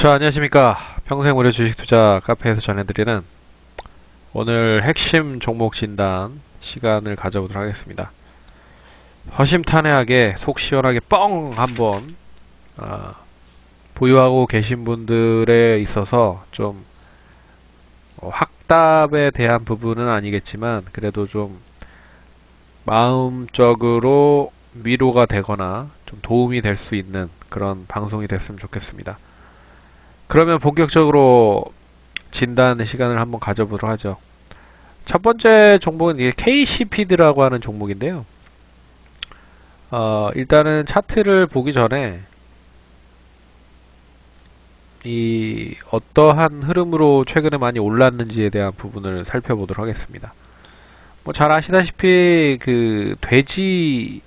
자, 안녕하십니까. 평생무료 주식투자 카페에서 전해드리는 오늘 핵심 종목 진단 시간을 가져보도록 하겠습니다. 허심탄회하게 속 시원하게 뻥 한번 보유하고 계신 분들에 있어서 좀 확답에 대한 부분은 아니겠지만 그래도 좀 마음적으로 위로가 되거나 좀 도움이 될 수 있는 그런 방송이 됐으면 좋겠습니다. 그러면 본격적으로 진단 시간을 한번 가져보도록 하죠. 첫 번째 종목은 이게 KC피드라고 하는 종목인데요. 일단은 차트를 보기 전에 이 어떠한 흐름으로 최근에 많이 올랐는지에 대한 부분을 살펴보도록 하겠습니다. 뭐 잘 아시다시피 그 돼지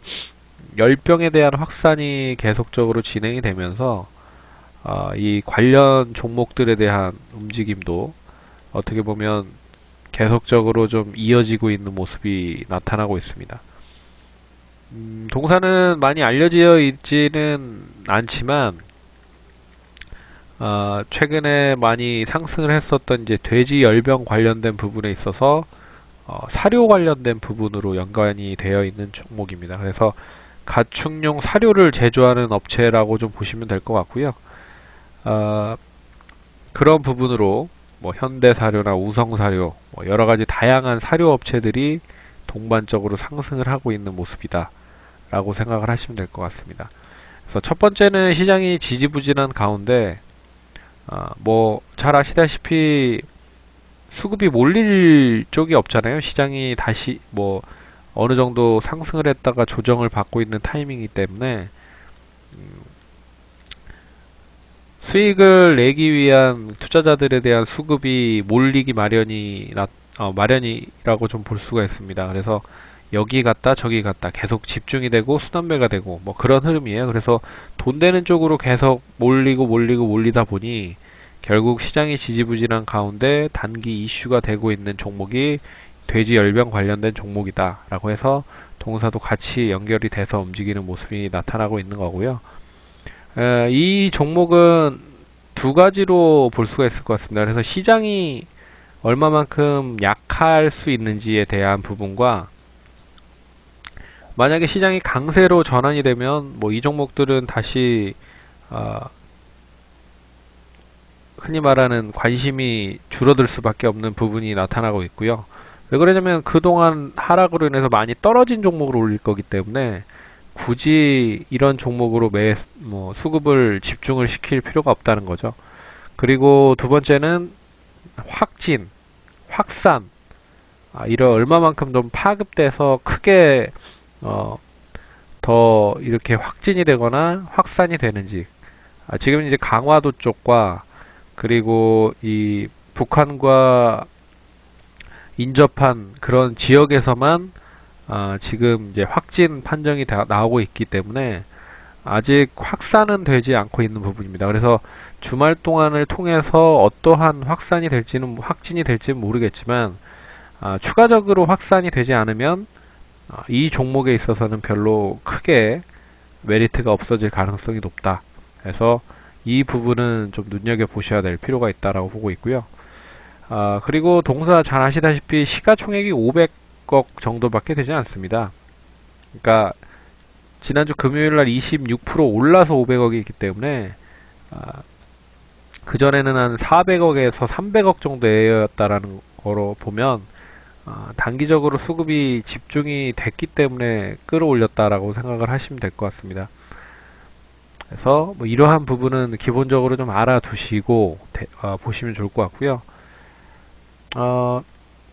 열병에 대한 확산이 계속적으로 진행이 되면서 이 관련 종목들에 대한 움직임도 어떻게 보면 계속적으로 좀 이어지고 있는 모습이 나타나고 있습니다. 동사는 많이 알려져 있지는 않지만 최근에 많이 상승을 했었던 이제 돼지 열병 관련된 부분에 있어서 사료 관련된 부분으로 연관이 되어 있는 종목입니다. 그래서 가축용 사료를 제조하는 업체라고 좀 보시면 될 것 같고요. 그런 부분으로 뭐 현대사료나 우성사료, 뭐 여러 가지 다양한 사료 업체들이 동반적으로 상승을 하고 있는 모습이다 라고 생각을 하시면 될 것 같습니다. 그래서 첫 번째는 시장이 지지부진한 가운데 뭐 잘 아시다시피 수급이 몰릴 쪽이 없잖아요. 시장이 다시 뭐 어느 정도 상승을 했다가 조정을 받고 있는 타이밍이기 때문에 수익을 내기 위한 투자자들에 대한 수급이 몰리기 마련이라고 좀 볼 수가 있습니다. 그래서 여기 갔다 저기 갔다 계속 집중이 되고 순환매가 되고 뭐 그런 흐름이에요. 그래서 돈 되는 쪽으로 계속 몰리다 보니 결국 시장이 지지부진한 가운데 단기 이슈가 되고 있는 종목이 돼지 열병 관련된 종목이다 라고 해서 동사도 같이 연결이 돼서 움직이는 모습이 나타나고 있는 거고요. 이 종목은 두 가지로 볼 수가 있을 것 같습니다. 그래서 시장이 얼마만큼 약할 수 있는지에 대한 부분과 만약에 시장이 강세로 전환이 되면 뭐 이 종목들은 다시 흔히 말하는 관심이 줄어들 수밖에 없는 부분이 나타나고 있고요. 왜 그러냐면 그동안 하락으로 인해서 많이 떨어진 종목을 올릴 거기 때문에 굳이 이런 종목으로 수급을 집중을 시킬 필요가 없다는 거죠. 그리고 두 번째는 확산, 이런 얼마만큼 좀 파급돼서 크게 더 이렇게 확진이 되거나 확산이 되는지. 지금 이제 강화도 쪽과 그리고 이 북한과 인접한 그런 지역에서만 지금 이제 확진 판정이 나오고 있기 때문에 아직 확산은 되지 않고 있는 부분입니다. 그래서 주말 동안을 통해서 어떠한 확진이 될지는 모르겠지만 추가적으로 확산이 되지 않으면 이 종목에 있어서는 별로 크게 메리트가 없어질 가능성이 높다. 그래서 이 부분은 좀 눈여겨보셔야 될 필요가 있다라고 보고 있고요. 그리고 동사 잘 아시다시피 시가총액이 500억 정도밖에 되지 않습니다. 그러니까 지난주 금요일날 26% 올라서 500억이 있기 때문에 그전에는 한 400억에서 300억 정도였다라는 거로 보면 단기적으로 수급이 집중이 됐기 때문에 끌어올렸다라고 생각을 하시면 될 것 같습니다. 그래서 뭐 이러한 부분은 기본적으로 좀 알아두시고 보시면 좋을 것 같고요.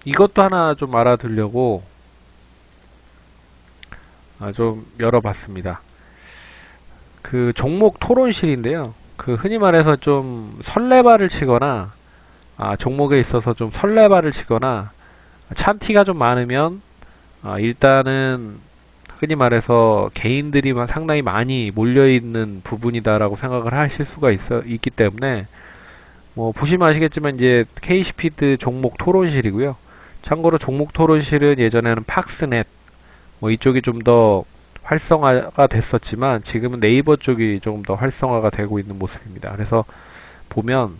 이것도 하나 좀 알아두려고 좀 열어봤습니다. 그 종목 토론실인데요. 그 흔히 말해서 좀 설레발을 치거나 종목에 있어서 좀 설레발을 치거나 찬티가 좀 많으면 일단은 흔히 말해서 개인들이 상당히 많이 몰려있는 부분이다라고 생각을 하실 수가 있기 때문에 뭐 보시면 아시겠지만 이제 KC피드 종목 토론실이고요. 참고로 종목 토론실은 예전에는 팍스넷 뭐 이쪽이 좀 더 활성화가 됐었지만 지금은 네이버 쪽이 조금 더 활성화가 되고 있는 모습입니다. 그래서 보면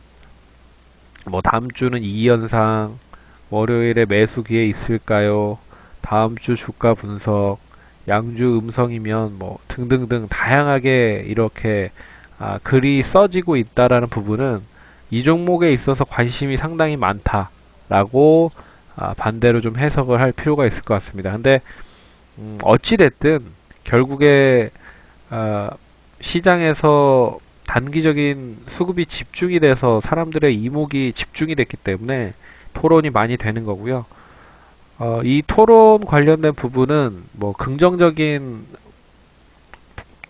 뭐 다음 주는 이 현상, 월요일에 매수 기회 있을까요? 다음 주 주가 분석, 양주 음성이면 뭐 등등등 다양하게 이렇게 글이 써지고 있다라는 부분은 이 종목에 있어서 관심이 상당히 많다라고 반대로 좀 해석을 할 필요가 있을 것 같습니다. 근데 어찌 됐든 결국에 시장에서 단기적인 수급이 집중이 돼서 사람들의 이목이 집중이 됐기 때문에 토론이 많이 되는 거고요. 이 토론 관련된 부분은 뭐 긍정적인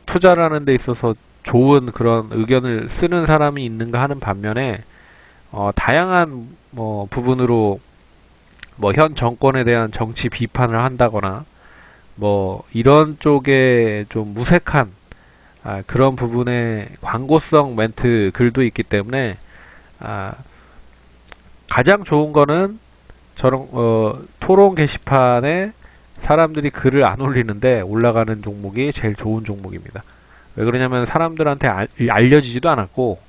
투자라는 데 있어서 좋은 그런 의견을 쓰는 사람이 있는가 하는 반면에 다양한 뭐 부분으로 뭐 현 정권에 대한 정치 비판을 한다거나 뭐 이런 쪽에 좀 무색한 그런 부분에 광고성 멘트 글도 있기 때문에 아, 가장 좋은 거는 저런 토론 게시판에 사람들이 글을 안 올리는데 올라가는 종목이 제일 좋은 종목입니다. 왜 그러냐면 사람들한테 알려지지도 않았고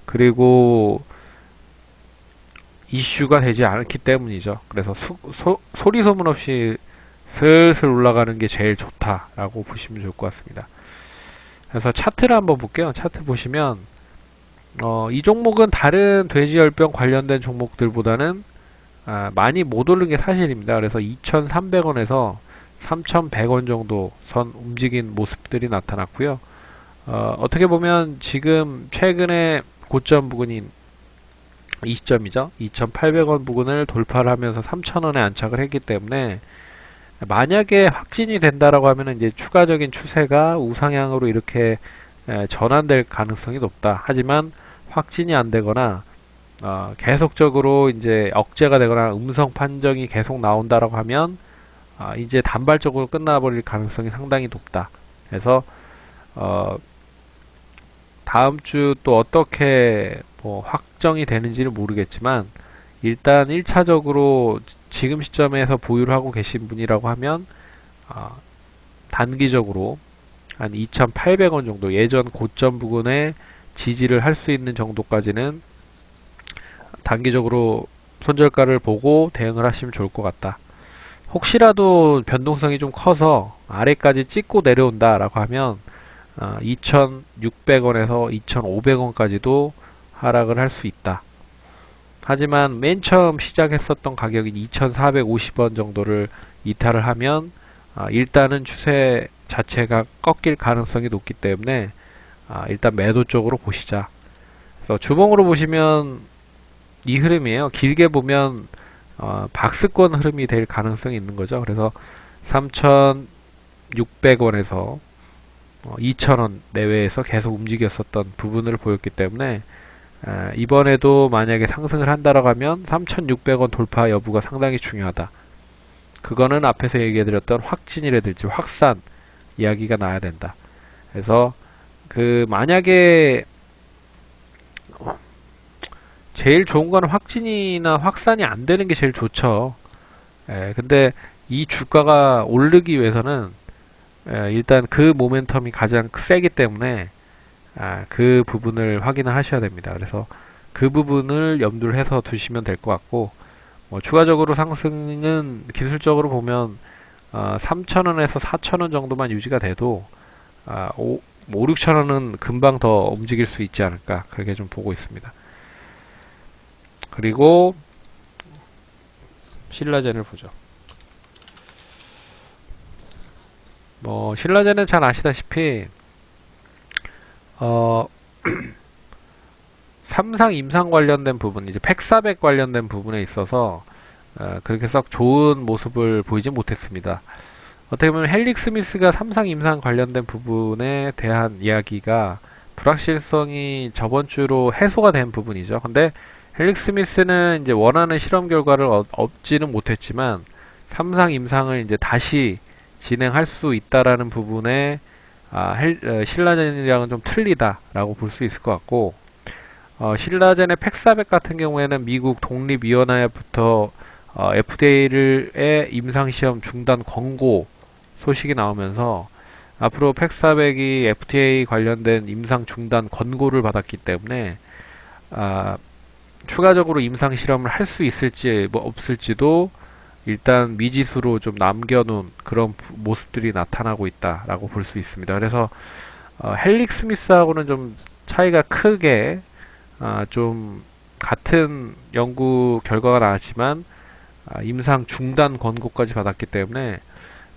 그리고 이슈가 되지 않기 때문이죠. 그래서 소리 소문 없이 슬슬 올라가는 게 제일 좋다라고 보시면 좋을 것 같습니다. 그래서 차트를 한번 볼게요. 차트 보시면 이 종목은 다른 돼지열병 관련된 종목들보다는 많이 못 오른 게 사실입니다. 그래서 2,300원에서 3,100원 정도 선 움직인 모습들이 나타났고요. 어떻게 보면 지금 최근에 고점 부근인 이 시점이죠. 2,800원 부근을 돌파를 하면서 3,000원에 안착을 했기 때문에 만약에 확진이 된다라고 하면 이제 추가적인 추세가 우상향으로 이렇게 전환될 가능성이 높다. 하지만 확진이 안 되거나 계속적으로 이제 억제가 되거나 음성 판정이 계속 나온다라고 하면 이제 단발적으로 끝나버릴 가능성이 상당히 높다. 그래서 다음 주 또 어떻게 뭐 확정이 되는지는 모르겠지만 일단 1차적으로 지금 시점에서 보유를 하고 계신 분이라고 하면 단기적으로 한 2,800원 정도 예전 고점 부근에 지지를 할 수 있는 정도까지는 단기적으로 손절가를 보고 대응을 하시면 좋을 것 같다. 혹시라도 변동성이 좀 커서 아래까지 찍고 내려온다라고 하면 2,600원에서 2,500원까지도 하락을 할 수 있다. 하지만 맨 처음 시작했었던 가격인 2,450원 정도를 이탈을 하면 일단은 추세 자체가 꺾일 가능성이 높기 때문에 일단 매도 쪽으로 보시자. 그래서 주봉으로 보시면 이 흐름이에요. 길게 보면 박스권 흐름이 될 가능성이 있는 거죠. 그래서 3,600원에서 2,000원 내외에서 계속 움직였었던 부분을 보였기 때문에 이번에도 만약에 상승을 한다라고 하면 3,600원 돌파 여부가 상당히 중요하다. 그거는 앞에서 얘기해드렸던 확진이라든지 확산 이야기가 나야 된다. 그래서 만약에 제일 좋은 거는 확진이나 확산이 안 되는 게 제일 좋죠. 근데 이 주가가 오르기 위해서는 일단 그 모멘텀이 가장 세기 때문에 그 부분을 확인을 하셔야 됩니다. 그래서 그 부분을 염두를 해서 두시면 될 것 같고 뭐 추가적으로 상승은 기술적으로 보면 3,000원에서 4,000원 정도만 유지가 돼도 5, 6,000원은 금방 더 움직일 수 있지 않을까 그렇게 좀 보고 있습니다. 그리고 신라젠을 보죠. 뭐 신라젠은 잘 아시다시피 삼상 임상 관련된 부분, 이제 팩사백 관련된 부분에 있어서 그렇게 썩 좋은 모습을 보이지 못했습니다. 어떻게 보면 헬릭 스미스가 삼상 임상 관련된 부분에 대한 이야기가 불확실성이 저번 주로 해소가 된 부분이죠. 근데 헬릭 스미스는 이제 원하는 실험 결과를 얻지는 못했지만 삼상 임상을 이제 다시 진행할 수 있다라는 부분에 신라젠이랑은 좀 틀리다라고 볼 수 있을 것 같고 신라젠의 팩사백 같은 경우에는 미국 독립위원회부터 FDA의 임상시험 중단 권고 소식이 나오면서 앞으로 팩사백이 FDA 관련된 임상 중단 권고를 받았기 때문에 추가적으로 임상 실험을 할 수 있을지 뭐 없을지도 일단 미지수로 좀 남겨놓은 그런 모습들이 나타나고 있다라고 볼 수 있습니다. 그래서 헬릭 스미스하고는 좀 차이가 크게 좀 같은 연구 결과가 나왔지만 임상 중단 권고까지 받았기 때문에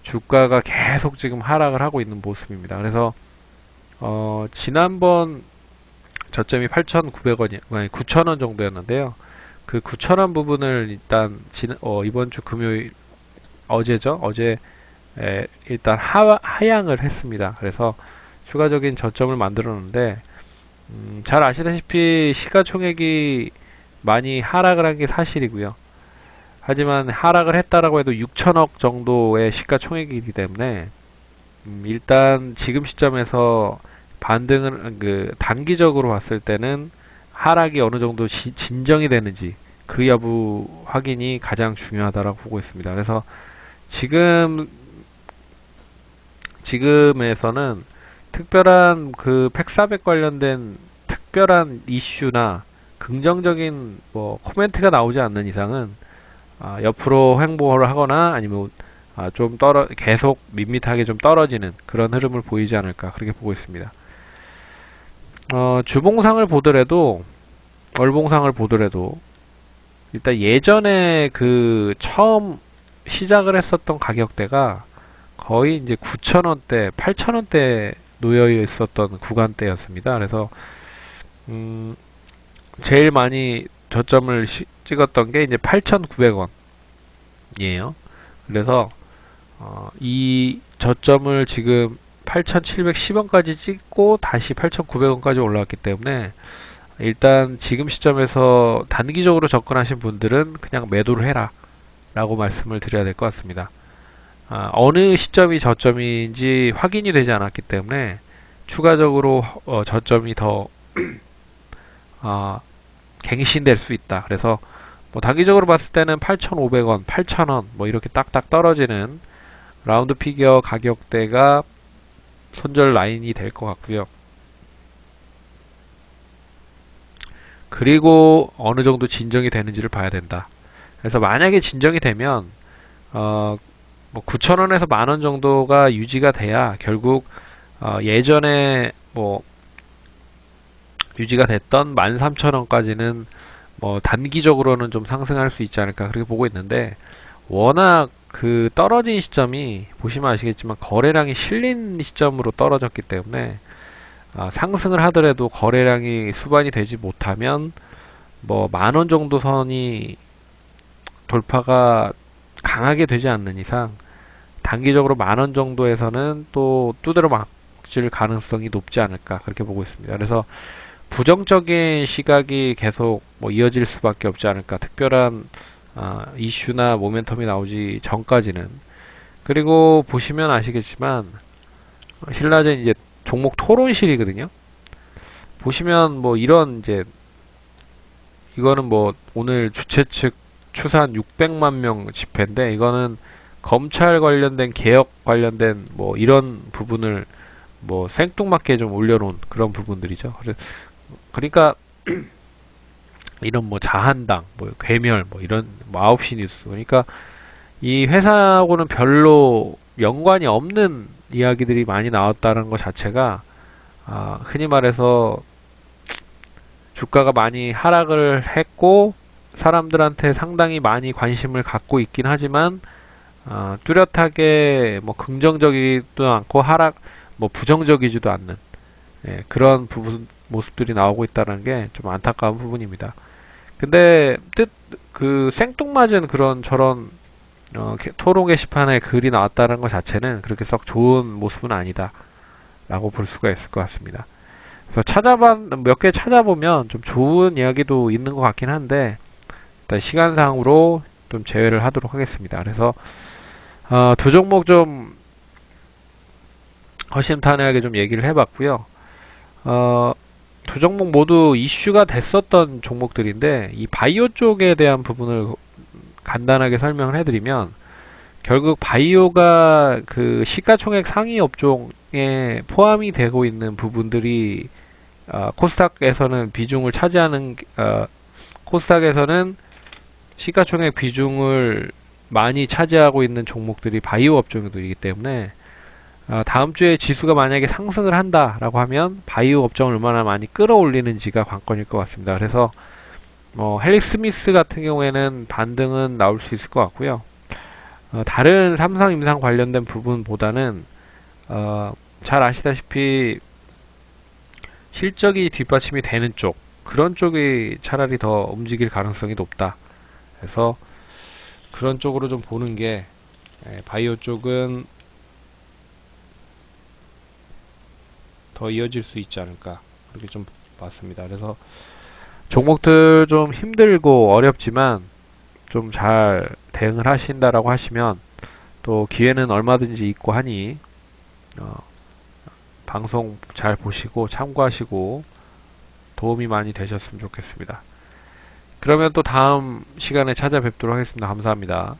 주가가 계속 지금 하락을 하고 있는 모습입니다. 그래서 지난번 저점이 8,900원이 아니 9,000원 정도였는데요. 그 9,000원 부분을 일단 이번 주 금요일 어제죠. 어제 일단 하향을 했습니다. 그래서 추가적인 저점을 만들었는데 잘 아시다시피 시가총액이 많이 하락을 한 게 사실이고요. 하지만 하락을 했다라고 해도 6천억 정도의 시가총액이기 때문에 일단 지금 시점에서 반등은 단기적으로 봤을 때는 하락이 어느 정도 진정이 되는지 그 여부 확인이 가장 중요하다라고 보고 있습니다. 그래서 지금에서는 특별한 그 팩400 관련된 특별한 이슈나 긍정적인 뭐 코멘트가 나오지 않는 이상은 옆으로 횡보를 하거나 아니면 계속 밋밋하게 좀 떨어지는 그런 흐름을 보이지 않을까 그렇게 보고 있습니다. 주봉상을 보더라도 월봉상을 보더라도 일단 예전에 그 처음 시작을 했었던 가격대가 거의 이제 9,000원대, 8,000원대 놓여 있었던 구간대였습니다. 그래서 제일 많이 저점을 찍었던 게 이제 8,900원이에요. 그래서 이 저점을 지금 8,710원까지 찍고 다시 8,900원까지 올라왔기 때문에 일단 지금 시점에서 단기적으로 접근하신 분들은 그냥 매도를 해라 라고 말씀을 드려야 될 것 같습니다. 어느 시점이 저점인지 확인이 되지 않았기 때문에 추가적으로 저점이 더 갱신될 수 있다. 그래서 뭐 단기적으로 봤을 때는 8,500원, 8,000원 뭐 이렇게 딱딱 떨어지는 라운드 피겨 가격대가 손절 라인이 될 것 같고요. 그리고 어느 정도 진정이 되는지를 봐야 된다. 그래서 만약에 진정이 되면 뭐 9,000원에서 만원 정도가 유지가 돼야 결국 예전에 뭐 유지가 됐던 13,000원까지는 뭐 단기적으로는 좀 상승할 수 있지 않을까 그렇게 보고 있는데 워낙 그 떨어진 시점이 보시면 아시겠지만 거래량이 실린 시점으로 떨어졌기 때문에 상승을 하더라도 거래량이 수반이 되지 못하면 뭐 만원 정도 선이 돌파가 강하게 되지 않는 이상 단기적으로 만원 정도에서는 또 두드러 맞을 가능성이 높지 않을까 그렇게 보고 있습니다. 그래서 부정적인 시각이 계속 뭐 이어질 수밖에 없지 않을까. 특별한 이슈나 모멘텀이 나오지 전까지는. 그리고 보시면 아시겠지만 신라젠 이제 종목 토론실이거든요. 보시면 뭐 이런 이제 이거는 뭐 오늘 주최 측 추산 600만 명 집회인데 이거는 검찰 관련된 개혁 관련된 뭐 이런 부분을 뭐 생뚱맞게 좀 올려놓은 그런 부분들이죠. 그러니까 이런 뭐 자한당, 뭐 괴멸, 뭐 이런 뭐 9시 뉴스. 그러니까 이 회사하고는 별로 연관이 없는 이야기들이 많이 나왔다는 것 자체가 흔히 말해서 주가가 많이 하락을 했고 사람들한테 상당히 많이 관심을 갖고 있긴 하지만 뚜렷하게 뭐 긍정적이지도 않고 뭐 부정적이지도 않는 그런 모습들이 나오고 있다는 게 좀 안타까운 부분입니다. 근데 생뚱맞은 저런 토론 게시판에 글이 나왔다는 것 자체는 그렇게 썩 좋은 모습은 아니다 라고 볼 수가 있을 것 같습니다. 그래서 몇 개 찾아보면 좀 좋은 이야기도 있는 것 같긴 한데 일단 시간상으로 좀 제외를 하도록 하겠습니다. 그래서 두 종목 좀 허심탄회하게 좀 얘기를 해봤고요. 두 종목 모두 이슈가 됐었던 종목들인데 이 바이오 쪽에 대한 부분을 간단하게 설명을 해드리면 결국 바이오가 그 시가총액 상위 업종에 포함이 되고 있는 부분들이 코스닥에서는 비중을 차지하는, 코스닥에서는 시가총액 비중을 많이 차지하고 있는 종목들이 바이오 업종들이기 때문에 다음 주에 지수가 만약에 상승을 한다라고 하면 바이오 업종을 얼마나 많이 끌어올리는지가 관건일 것 같습니다. 그래서 헬릭 스미스 같은 경우에는 반등은 나올 수 있을 것 같고요. 다른 삼성, 임상 관련된 부분보다는 잘 아시다시피 실적이 뒷받침이 되는 쪽, 그런 쪽이 차라리 더 움직일 가능성이 높다. 그래서 그런 쪽으로 좀 보는 게 바이오 쪽은 더 이어질 수 있지 않을까 그렇게 좀 봤습니다. 그래서 종목들 좀 힘들고 어렵지만 좀 잘 대응을 하신다라고 하시면 또 기회는 얼마든지 있고 하니 어, 방송 잘 보시고 참고하시고 도움이 많이 되셨으면 좋겠습니다. 그러면 또 다음 시간에 찾아뵙도록 하겠습니다. 감사합니다.